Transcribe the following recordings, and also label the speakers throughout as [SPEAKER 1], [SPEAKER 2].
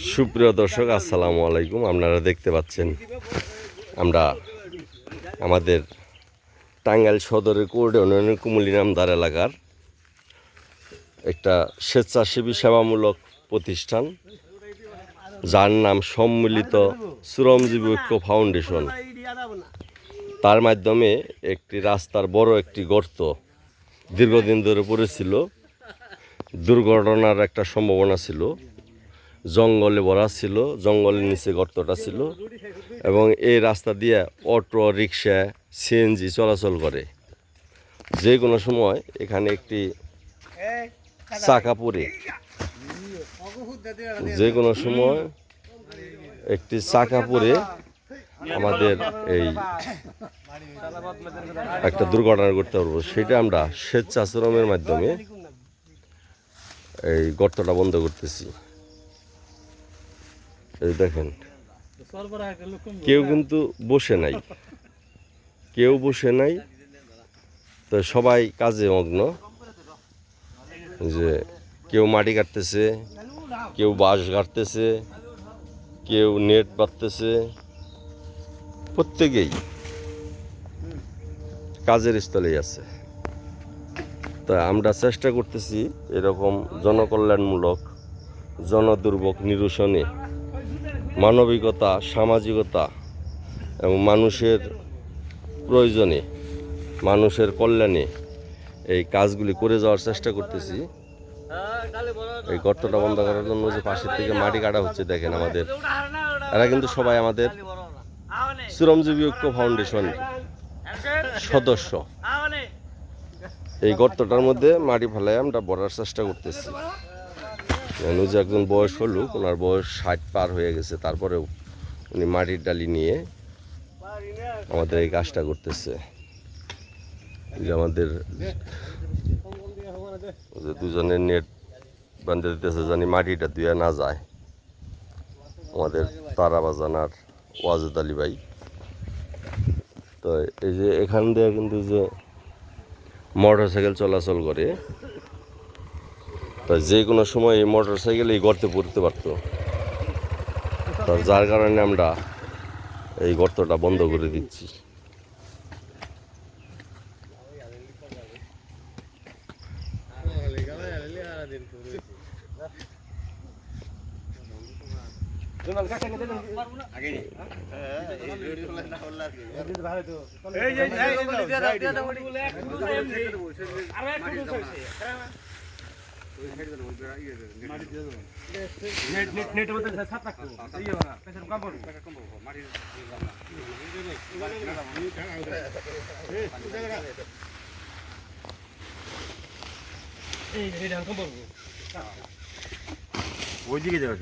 [SPEAKER 1] সুপ্রিয় দর্শক, আসসালামু আলাইকুম। আপনারা দেখতে পাচ্ছেন আমরা আমাদের টাঙ্গাইল সদরের কোর্ট ইউনিয়নের কুমুলি নামদার এলাকার একটা স্বেচ্ছাসেবী সেবামূলক প্রতিষ্ঠান, যার নাম সম্মিলিত শ্রমজীবী ঐক্য ফাউন্ডেশন। তার মাধ্যমে একটি রাস্তার বড় একটি গর্ত দীর্ঘদিন ধরে পড়েছিল, দুর্ঘটনার একটা সম্ভাবনা ছিল, জঙ্গলে ভরা ছিল, জঙ্গলের নিচে গর্তটা ছিল এবং এই রাস্তা দিয়ে অটো, রিক্সা, সিএনজি চলাচল করে। যে কোনো সময় এখানে একটি চাকা পড়ে, যে কোনো সময় একটি চাকা পড়ে আমাদের এই একটা দুর্ঘটনা করতে পারবো। সেটা আমরা স্বেচ্ছাশ্রমের মাধ্যমে এই গর্তটা বন্ধ করতেছি। এই দেখেন, কেউ কিন্তু বসে নাই, তো সবাই কাজে মগ্ন। যে কেউ মাটি কাটতেছে, কেউ বাঁশ কাটতেছে, কেউ নেট পাততেছে, প্রত্যেকেই কাজের স্থলেই আছে। তা আমরা চেষ্টা করতেছি এরকম জনকল্যাণমূলক, জনদুর্ভোগ নিরসনে, মানবিকতা, সামাজিকতা এবং মানুষের প্রয়োজনে, মানুষের কল্যাণে এই কাজগুলি করে যাওয়ার চেষ্টা করতেছি। এই গর্তটা বন্ধ করার জন্য যে পাশের থেকে মাটি কাটা হচ্ছে, দেখেন আমাদের এরা কিন্তু সবাই আমাদের শ্রমজীবী ঐক্য ফাউন্ডেশন সদস্য। এই গর্তটার মধ্যে মাটি ফেলায় আমরা ভরার চেষ্টা করতেছি। যে একজন বয়স হলো, ওনার বয়স 60 পার হয়ে গেছে, তারপরেও উনি মাটির ডালি নিয়ে আমাদের এই কাজটা করতেছে। যে আমাদের দুজনের নেট বাঁধে দিতেছে, জানি মাটিটা ধুয়ে না যায়। আমাদের তারাবাজানার ওয়াজেদ আলী ভাই। তো এই যে এখান দিয়ে কিন্তু যে মোটর সাইকেল চলাচল করে, তো যে কোনো সময় এই মোটর সাইকেল এই গর্তে পড়তে পারতো। তো যার কারণে আমরা এই গর্তটা বন্ধ করে দিচ্ছি। ওইদিকে যাবে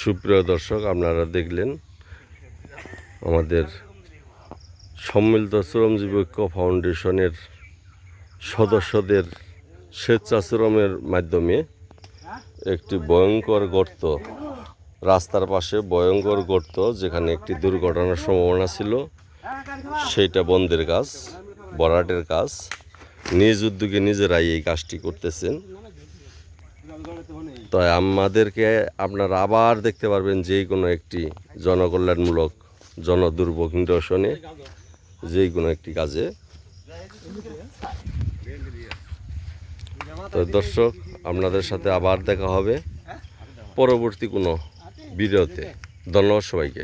[SPEAKER 1] সুপ্রিয় দর্শক, আপনারা দেখলেন আমাদের সম্মিলিত শ্রমজীবী ঐক্য ফাউন্ডেশনের সদস্যদের স্বেচ্ছাশ্রমের মাধ্যমে একটি ভয়ঙ্কর গর্ত, রাস্তার পাশে ভয়ঙ্কর গর্ত, যেখানে একটি দুর্ঘটনার সম্ভাবনা ছিল, সেইটা বন্ধের কাজ, ভরাটের কাজ নিজ উদ্যোগে নিজেরাই এই কাজটি করতেছেন। তো আমাদেরকে আপনারা আবার দেখতে পারবেন যে কোনো একটি জনকল্যাণমূলক, জনদুর্ভোগ নিরসনে, যে কোনো একটি কাজে। তো দর্শক, আপনাদের সাথে আবার দেখা হবে পরবর্তী কোনো ভিডিওতে। ধন্যবাদ সবাইকে।